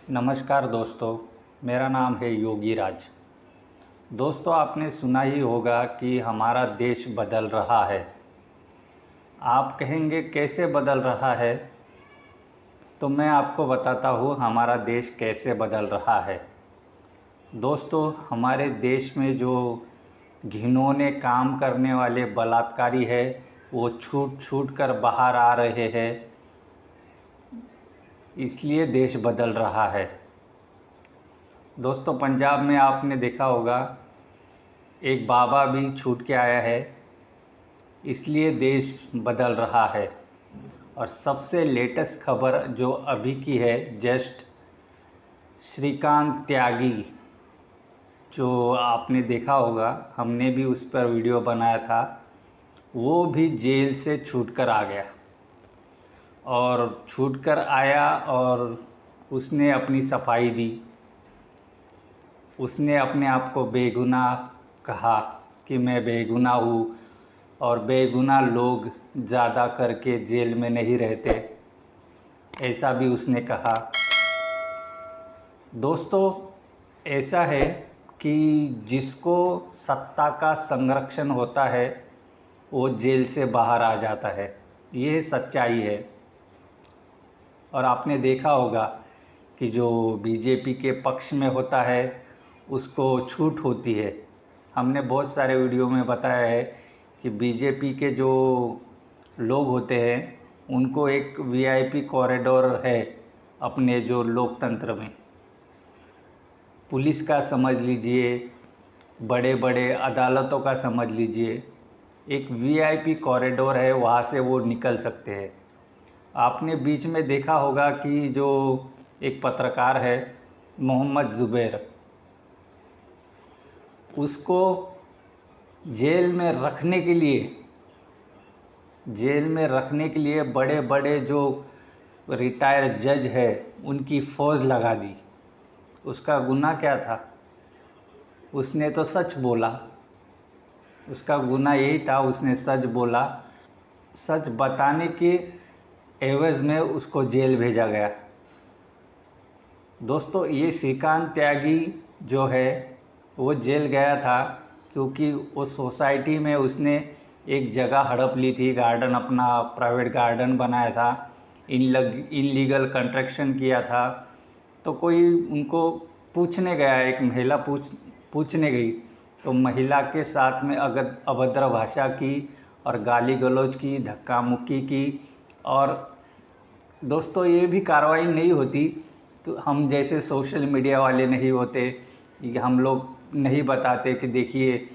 नमस्कार दोस्तों, मेरा नाम है योगी राज। दोस्तों, आपने सुना ही होगा कि हमारा देश बदल रहा है। आप कहेंगे कैसे बदल रहा है, तो मैं आपको बताता हूँ हमारा देश कैसे बदल रहा है। दोस्तों, हमारे देश में जो घिनौने काम करने वाले बलात्कारी है वो छूट छूट कर बाहर आ रहे हैं, इसलिए देश बदल रहा है। दोस्तों, पंजाब में आपने देखा होगा एक बाबा भी छूट के आया है, इसलिए देश बदल रहा है। और सबसे लेटेस्ट खबर जो अभी की है, जस्ट श्रीकांत त्यागी, जो आपने देखा होगा, हमने भी उस पर वीडियो बनाया था, वो भी जेल से छूट कर आ गया। और छूट कर आया और उसने अपनी सफाई दी। उसने अपने आप को बेगुनाह कहा कि मैं बेगुनाह हूँ, और बेगुनाह लोग ज़्यादा करके जेल में नहीं रहते, ऐसा भी उसने कहा। दोस्तों, ऐसा है कि जिसको सत्ता का संरक्षण होता है वो जेल से बाहर आ जाता है, ये सच्चाई है। और आपने देखा होगा कि जो बीजेपी के पक्ष में होता है उसको छूट होती है। हमने बहुत सारे वीडियो में बताया है कि बीजेपी के जो लोग होते हैं उनको एक वीआईपी कॉरिडोर है अपने जो लोकतंत्र में। पुलिस का समझ लीजिए, बड़े बड़े अदालतों का समझ लीजिए, एक वीआईपी कॉरिडोर है, वहाँ से वो निकल सकते हैं। आपने बीच में देखा होगा कि जो एक पत्रकार है मोहम्मद ज़ुबैर, उसको जेल में रखने के लिए बड़े बड़े जो रिटायर्ड जज है उनकी फ़ौज लगा दी। उसका गुनाह क्या था? उसने तो सच बोला। उसका गुनाह यही था, उसने सच बोला। सच बताने के एवज़ में उसको जेल भेजा गया। दोस्तों, ये श्रीकांत त्यागी जो है वो जेल गया था क्योंकि उस सोसाइटी में उसने एक जगह हड़प ली थी, गार्डन, अपना प्राइवेट गार्डन बनाया था, इनलीगल कंस्ट्रक्शन किया था। तो कोई उनको पूछने गया, एक महिला पूछने गई, तो महिला के साथ में अभद्र भाषा की और गाली गलौज की, धक्का मुक्की की। और दोस्तों, ये भी कार्रवाई नहीं होती तो हम जैसे सोशल मीडिया वाले नहीं होते, हम लोग नहीं बताते कि देखिए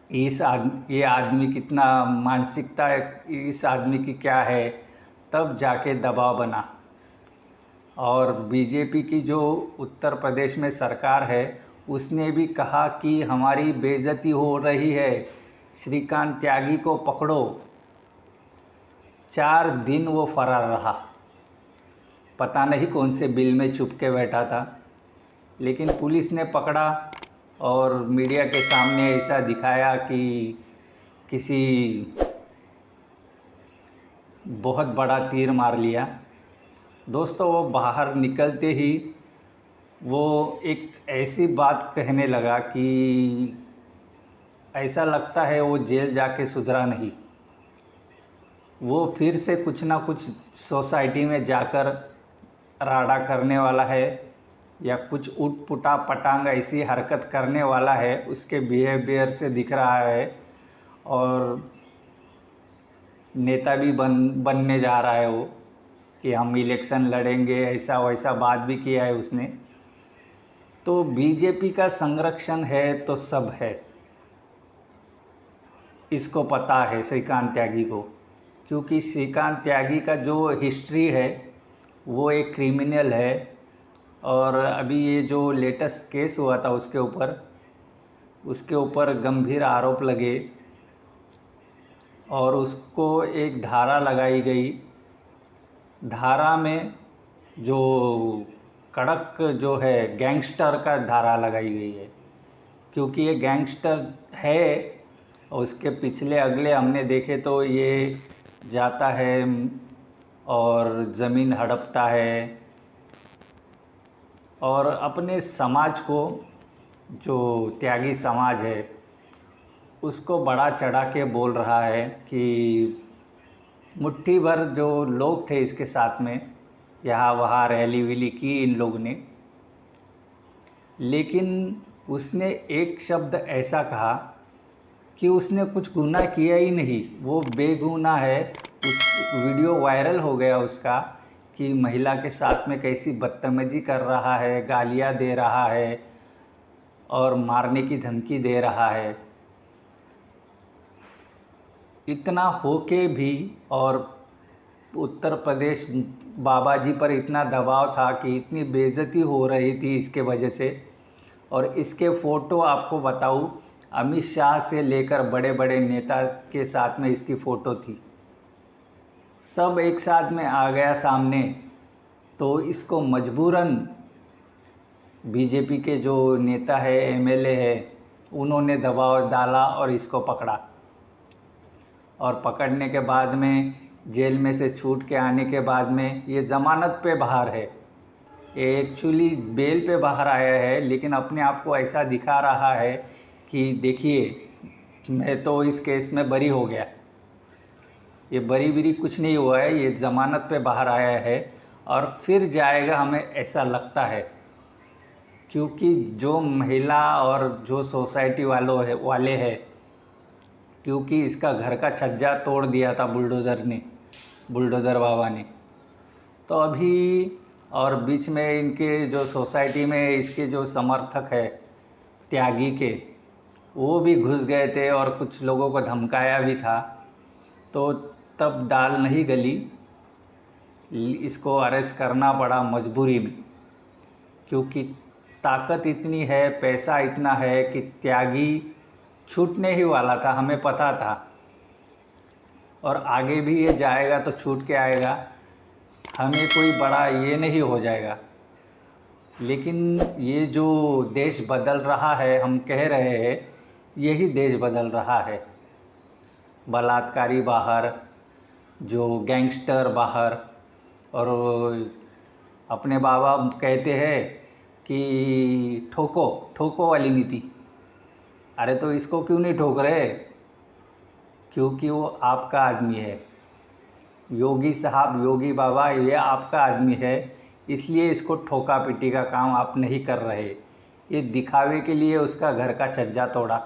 ये आदमी कितना मानसिकता है, इस आदमी की क्या है, तब जाके दबाव बना। और बीजेपी की जो उत्तर प्रदेश में सरकार है उसने भी कहा कि हमारी बेइज्जती हो रही है, श्रीकांत त्यागी को पकड़ो। 4 दिन वो फरार रहा, पता नहीं कौन से बिल में छुप के बैठा था, लेकिन पुलिस ने पकड़ा और मीडिया के सामने ऐसा दिखाया कि किसी बहुत बड़ा तीर मार लिया। दोस्तों, वो बाहर निकलते ही वो एक ऐसी बात कहने लगा कि ऐसा लगता है वो जेल जाके सुधरा नहीं। वो फिर से कुछ ना कुछ सोसाइटी में जाकर राडा करने वाला है या कुछ उटपुटा पटांग ऐसी हरकत करने वाला है, उसके बिहेवियर से दिख रहा है। और नेता भी बनने जा रहा है वो, कि हम इलेक्शन लड़ेंगे, ऐसा वैसा बात भी किया है उसने। तो बीजेपी का संरक्षण है तो सब है, इसको पता है श्रीकांत त्यागी को, क्योंकि श्रीकांत त्यागी का जो हिस्ट्री है वो एक क्रिमिनल है। और अभी ये जो लेटेस्ट केस हुआ था उसके ऊपर गंभीर आरोप लगे और उसको एक धारा लगाई गई। धारा में जो कड़क जो है गैंगस्टर का धारा लगाई गई है, क्योंकि ये गैंगस्टर है। और उसके पिछले अगले हमने देखे तो ये जाता है और ज़मीन हड़पता है, और अपने समाज को, जो त्यागी समाज है, उसको बड़ा चढ़ा के बोल रहा है कि मुट्ठी भर जो लोग थे इसके साथ में, यहाँ वहाँ रैली वैली की इन लोगों ने, लेकिन उसने एक शब्द ऐसा कहा कि उसने कुछ गुनाह किया ही नहीं, वो बेगुनाह है। उस वीडियो वायरल हो गया उसका कि महिला के साथ में कैसी बदतमीजी कर रहा है, गालियाँ दे रहा है और मारने की धमकी दे रहा है। इतना होके भी, और उत्तर प्रदेश बाबा जी पर इतना दबाव था कि इतनी बेइज्जती हो रही थी इसके वजह से। और इसके फ़ोटो आपको बताऊं, अमित शाह से लेकर बड़े बड़े नेता के साथ में इसकी फ़ोटो थी, सब एक साथ में आ गया सामने। तो इसको मजबूरन बीजेपी के जो नेता है, एमएलए है, उन्होंने दबाव डाला और इसको पकड़ा। और पकड़ने के बाद में, जेल में से छूट के आने के बाद में, ये ज़मानत पे बाहर है। ये एक्चुअली बेल पे बाहर आया है, लेकिन अपने आप को ऐसा दिखा रहा है कि देखिए मैं तो इस केस में बरी हो गया। ये बरी बिरी कुछ नहीं हुआ है, ये ज़मानत पे बाहर आया है और फिर जाएगा, हमें ऐसा लगता है। क्योंकि जो महिला और जो सोसाइटी वाले हैं, क्योंकि इसका घर का छज्जा तोड़ दिया था बुलडोज़र बाबा ने, तो अभी, और बीच में इनके जो सोसाइटी में इसके जो समर्थक है त्यागी के, वो भी घुस गए थे और कुछ लोगों को धमकाया भी था। तो तब दाल नहीं गली, इसको अरेस्ट करना पड़ा मजबूरी में, क्योंकि ताकत इतनी है, पैसा इतना है कि त्यागी छूटने ही वाला था, हमें पता था। और आगे भी ये जाएगा तो छूट के आएगा, हमें कोई बड़ा ये नहीं हो जाएगा। लेकिन ये जो देश बदल रहा है, हम कह रहे हैं यही देश बदल रहा है। बलात्कारी बाहर, जो गैंगस्टर बाहर, और अपने बाबा कहते हैं कि ठोको ठोको वाली नीति। अरे तो इसको क्यों नहीं ठोक रहे? क्योंकि वो आपका आदमी है। योगी साहब, योगी बाबा, ये आपका आदमी है, इसलिए इसको ठोका पीटी का काम आप नहीं कर रहे। ये दिखावे के लिए उसका घर का छज्जा तोड़ा।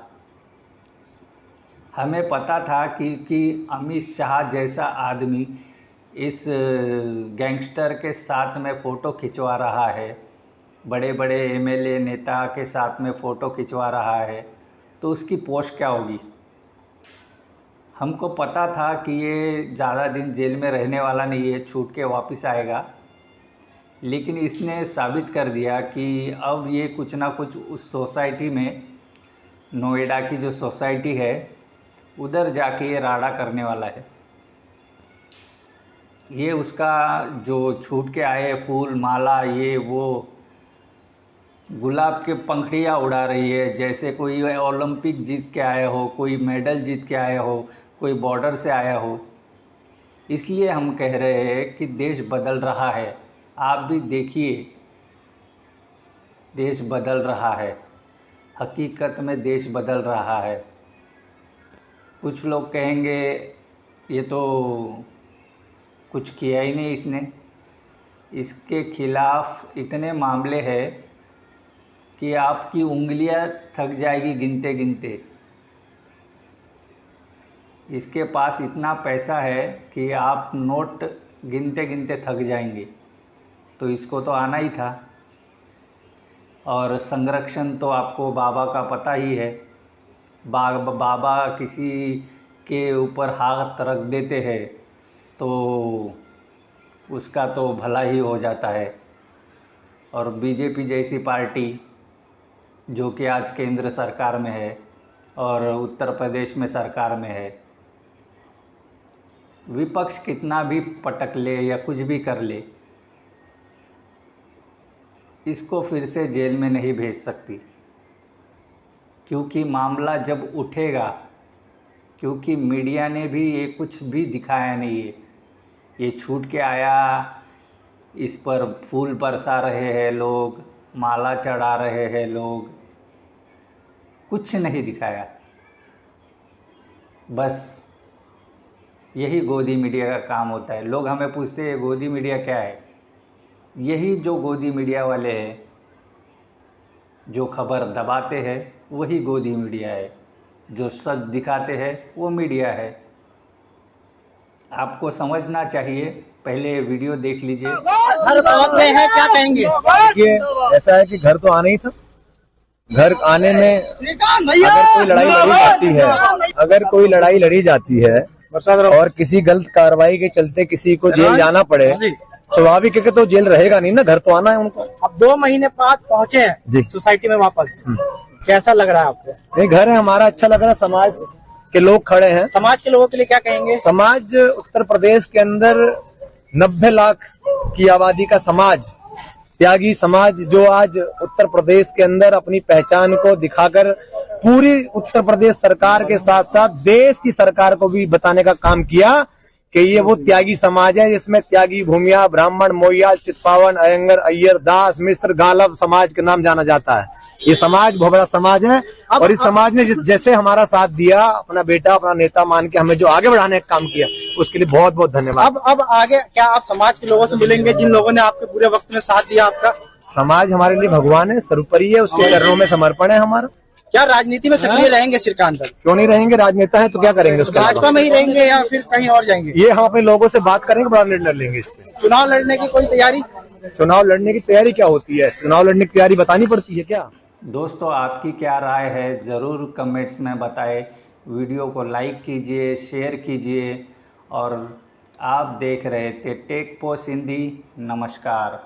हमें पता था कि अमित शाह जैसा आदमी इस गैंगस्टर के साथ में फ़ोटो खिंचवा रहा है, बड़े बड़े एमएलए नेता के साथ में फ़ोटो खिंचवा रहा है, तो उसकी पोस्ट क्या होगी। हमको पता था कि ये ज़्यादा दिन जेल में रहने वाला नहीं है, छूट के वापस आएगा। लेकिन इसने साबित कर दिया कि अब ये कुछ ना कुछ उस सोसाइटी में, नोएडा की जो सोसाइटी है, उधर जाके ये राड़ा करने वाला है। ये उसका जो छूट के आए फूल माला, ये वो गुलाब के पंखड़ियाँ उड़ा रही है, जैसे कोई ओलंपिक जीत के आया हो, कोई मेडल जीत के आया हो, कोई बॉर्डर से आया हो। इसलिए हम कह रहे हैं कि देश बदल रहा है। आप भी देखिए, देश बदल रहा है, हकीकत में देश बदल रहा है। कुछ लोग कहेंगे ये तो कुछ किया ही नहीं इसने। इसके खिलाफ इतने मामले हैं कि आपकी उंगलियां थक जाएगी गिनते गिनते। इसके पास इतना पैसा है कि आप नोट गिनते गिनते थक जाएंगे। तो इसको तो आना ही था। और संरक्षण तो आपको बाबा का पता ही है। बाबा किसी के ऊपर हाथ रख देते हैं तो उसका तो भला ही हो जाता है। और बीजेपी जैसी पार्टी, जो कि आज केंद्र सरकार में है और उत्तर प्रदेश में सरकार में है, विपक्ष कितना भी पटक ले या कुछ भी कर ले, इसको फिर से जेल में नहीं भेज सकती। क्योंकि मामला जब उठेगा, क्योंकि मीडिया ने भी ये कुछ भी दिखाया नहीं है। ये छूट के आया, इस पर फूल बरसा रहे हैं लोग, माला चढ़ा रहे हैं लोग, कुछ नहीं दिखाया। बस यही गोदी मीडिया का काम होता है। लोग हमें पूछते हैं गोदी मीडिया क्या है। यही जो गोदी मीडिया वाले हैं, जो खबर दबाते हैं, वही गोदी मीडिया है। जो सच दिखाते हैं वो मीडिया है। आपको समझना चाहिए, पहले वीडियो देख लीजिए। घर पहुंच गए हैं, क्या कहेंगे? देखिए, ऐसा है कि घर तो आना ही था। घर आने में अगर कोई लड़ाई लड़ी जाती है और किसी गलत कार्रवाई के चलते किसी को जेल जाना पड़े, स्वाभाविक है कि तो जेल रहेगा नहीं ना, घर तो आना है उनको। अब 2 महीने बाद पहुंचे हैं सोसाइटी में वापस, कैसा लग रहा है आपको? नहीं, घर है हमारा, अच्छा लग रहा है। समाज के लोग खड़े हैं। समाज के लोगों के लिए क्या कहेंगे? समाज उत्तर प्रदेश के अंदर 90 लाख की आबादी का समाज, त्यागी समाज, जो आज उत्तर प्रदेश के अंदर अपनी पहचान को दिखाकर पूरी उत्तर प्रदेश सरकार के साथ साथ देश की सरकार को भी बताने का काम किया कि ये वो त्यागी समाज है जिसमें त्यागी, भूमिया, ब्राह्मण, मोयाल, चितपावन, अयंगर, अय्यर, दास, मिश्र, गालव समाज के नाम जाना जाता है। ये समाज बहुत बड़ा समाज है और इस समाज ने जैसे हमारा साथ दिया, अपना बेटा, अपना नेता मान के हमें जो आगे बढ़ाने का काम किया, उसके लिए बहुत बहुत धन्यवाद। अब आगे क्या आप समाज के लोगों से मिलेंगे जिन लोगों ने आपके पूरे वक्त में साथ दिया आपका? समाज हमारे लिए भगवान है, सर्वोपरि है, उसके चरणों में समर्पण है हमारा। क्या राजनीति में सक्रिय रहेंगे श्रीकांत? क्यों नहीं रहेंगे? राजनेता है तो क्या करेंगे? उसके भाजपा में ही रहेंगे या फिर कहीं और जाएंगे? ये हम अपने लोगों से बात करेंगे, बड़ा निर्णय लेंगे इसके। चुनाव लड़ने की कोई तैयारी? चुनाव लड़ने की तैयारी क्या होती है? चुनाव लड़ने की तैयारी बतानी पड़ती है क्या? दोस्तों, आपकी क्या राय है ज़रूर कमेंट्स में बताएं। वीडियो को लाइक कीजिए, शेयर कीजिए। और आप देख रहे थे टेक पोस्ट हिंदी। नमस्कार।